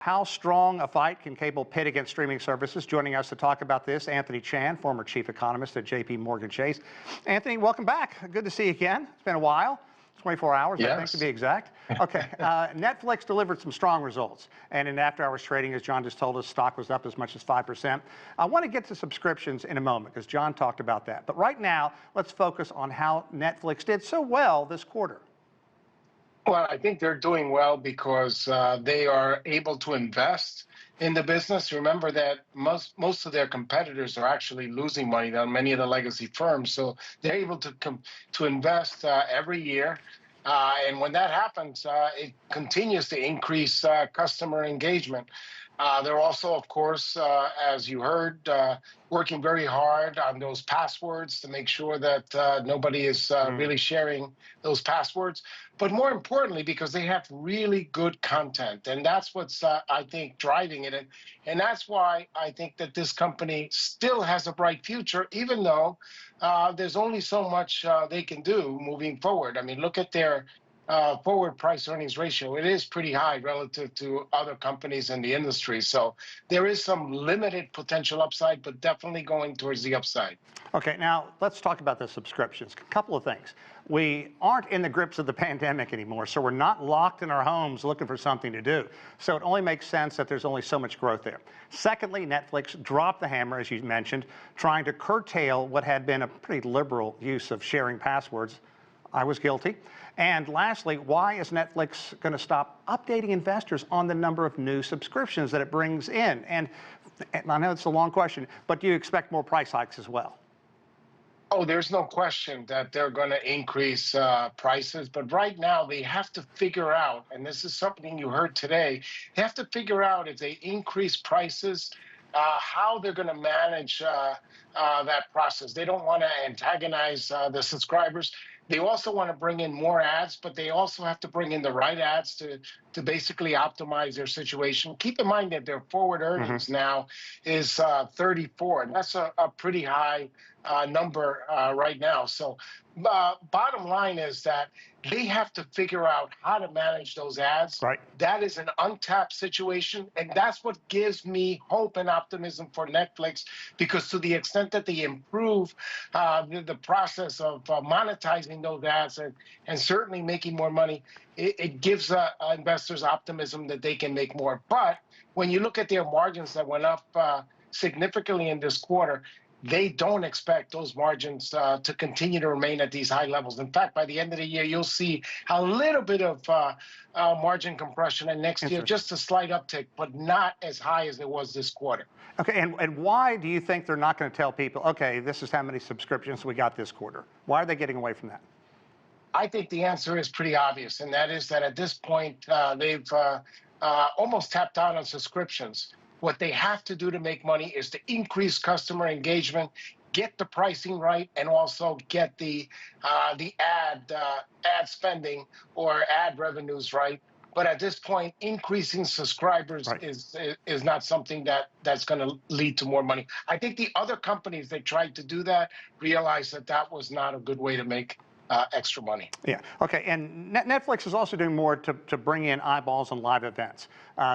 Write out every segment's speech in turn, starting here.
How strong a fight can cable pit against streaming services? Joining us to talk about this, Anthony Chan, former chief economist at JPMorgan Chase. Anthony, welcome back. Good to see you again. It's been a while. 24 hours, Yes. I think, to be exact. Okay, Netflix delivered some strong results. And in after-hours trading, as John just told us, stock was up as much as 5%. I want to get to subscriptions in a moment, because John talked about that. But right now, let's focus on how Netflix did so well this quarter. Well, I think they're doing well because they are able to invest in the business. Remember that most of their competitors are actually losing money on many of the legacy firms. So they're able to invest every year. And when that happens, it continues to increase customer engagement. They're also, of course, as you heard, working very hard on those passwords to make sure that nobody is really sharing those passwords. But more importantly, because they have really good content. And that's what's, I think, driving it. And that's why I think that this company still has a bright future, even though there's only so much they can do moving forward. I mean, look at their forward price earnings ratio. It is pretty high relative to other companies in the industry. So there is some limited potential upside, but definitely going towards the upside. Okay, now let's talk about the subscriptions. A couple of things. We aren't in the grips of the pandemic anymore, so we're not locked in our homes looking for something to do. So it only makes sense that there's only so much growth there. Secondly, Netflix dropped the hammer, as you mentioned, trying to curtail what had been a pretty liberal use of sharing passwords. I was guilty. And lastly, why is Netflix going to stop updating investors on the number of new subscriptions that it brings in? And I know it's a long question, but do you expect more price hikes as well? Oh, there's no question that they're going to increase prices. But right now, they have to figure out, and this is something you heard today, they have to figure out if they increase prices, how they're going to manage that process. They don't want to antagonize the subscribers. They also want to bring in more ads, but they also have to bring in the right ads to basically optimize their situation. Keep in mind that their forward earnings now is 34, and that's a pretty high number right now. So bottom line is that they have to figure out how to manage those ads. Right. That is an untapped situation, and that's what gives me hope and optimism for Netflix, because to the extent that they improve the process of monetizing those ads and certainly making more money, it gives investors optimism that they can make more. But when you look at their margins that went up significantly in this quarter, they don't expect those margins to continue to remain at these high levels. In fact, by the end of the year, you'll see a little bit of margin compression, and next year just a slight uptick, but not as high as it was this quarter. Okay, and why do you think they're not going to tell people, okay, this is how many subscriptions we got this quarter? Why are they getting away from that? I think the answer is pretty obvious, and that is that at this point, they've almost tapped out on subscriptions. What they have to do to make money is to increase customer engagement, get the pricing right, and also get the ad spending or ad revenues right. But at this point, increasing subscribers is not something that's going to lead to more money. I think the other companies that tried to do that realized that that was not a good way to make extra money. Yeah. Okay. And Netflix is also doing more to bring in eyeballs on live events.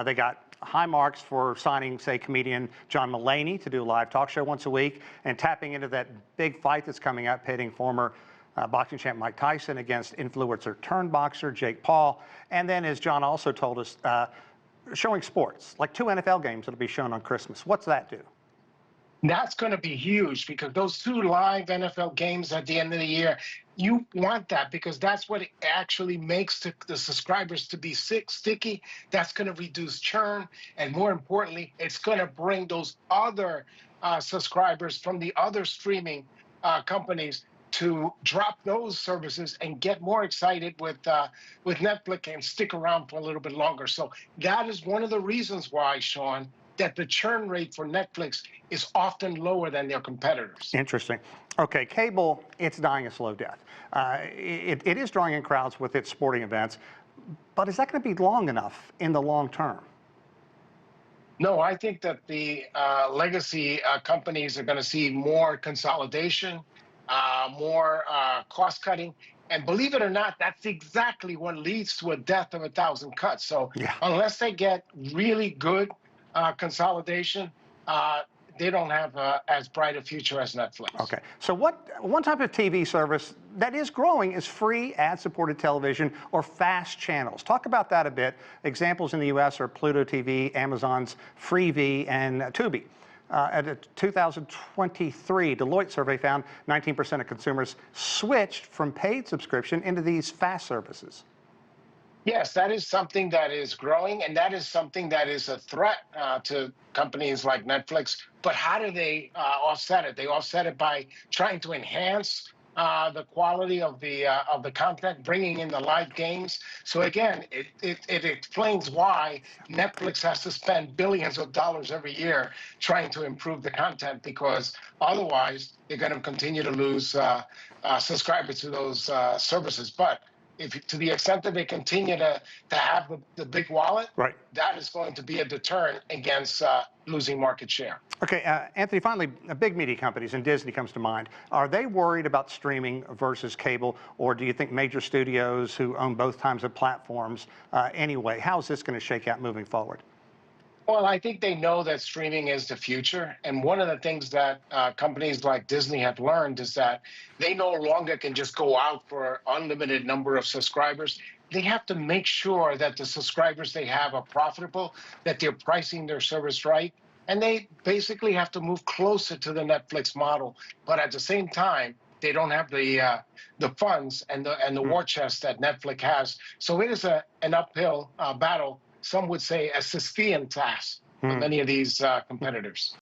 They got high marks for signing, say, comedian John Mulaney to do a live talk show once a week and tapping into that big fight that's coming up, pitting former boxing champ Mike Tyson against influencer turned boxer Jake Paul. And then, as John also told us, showing sports, like 2 NFL games that'll be shown on Christmas. What's that do? That's going to be huge, because those 2 live NFL games at the end of the year, you want that, because that's what it actually makes the subscribers to be sticky. That's going to reduce churn. And more importantly, it's going to bring those other subscribers from the other streaming companies to drop those services and get more excited with Netflix and stick around for a little bit longer. So that is one of the reasons why, Sean, that the churn rate for Netflix is often lower than their competitors. Interesting. Okay, cable, it's dying a slow death. It is drawing in crowds with its sporting events, but is that going to be long enough in the long term? No, I think that the legacy companies are going to see more consolidation, more cost cutting, And believe it or not, that's exactly what leads to a death of 1,000 cuts. So Yeah. unless they get really good consolidation, they don't have as bright a future as Netflix. Okay. So one type of TV service that is growing is free ad-supported television or fast channels. Talk about that a bit. Examples in the U.S. are Pluto TV, Amazon's Freevee, and Tubi. At a 2023 Deloitte survey found 19% of consumers switched from paid subscription into these fast services. Yes, that is something that is growing, and that is something that is a threat to companies like Netflix. But how do they offset it? They offset it by trying to enhance the quality of the content, bringing in the live games. So again, it explains why Netflix has to spend billions of dollars every year trying to improve the content, because otherwise they're going to continue to lose subscribers to those services. But to the extent that they continue to have the big wallet, right, that is going to be a deterrent against losing market share. Okay, Anthony, finally, big media companies, and Disney comes to mind. Are they worried about streaming versus cable, or do you think major studios who own both types of platforms anyway? How is this going to shake out moving forward? Well, I think they know that streaming is the future. And one of the things that companies like Disney have learned is that they no longer can just go out for unlimited number of subscribers. They have to make sure that the subscribers they have are profitable, that they're pricing their service right. And they basically have to move closer to the Netflix model. But at the same time, they don't have the funds and the war chest that Netflix has. So it is an uphill battle. Some would say a Sisyphean task for many of these competitors.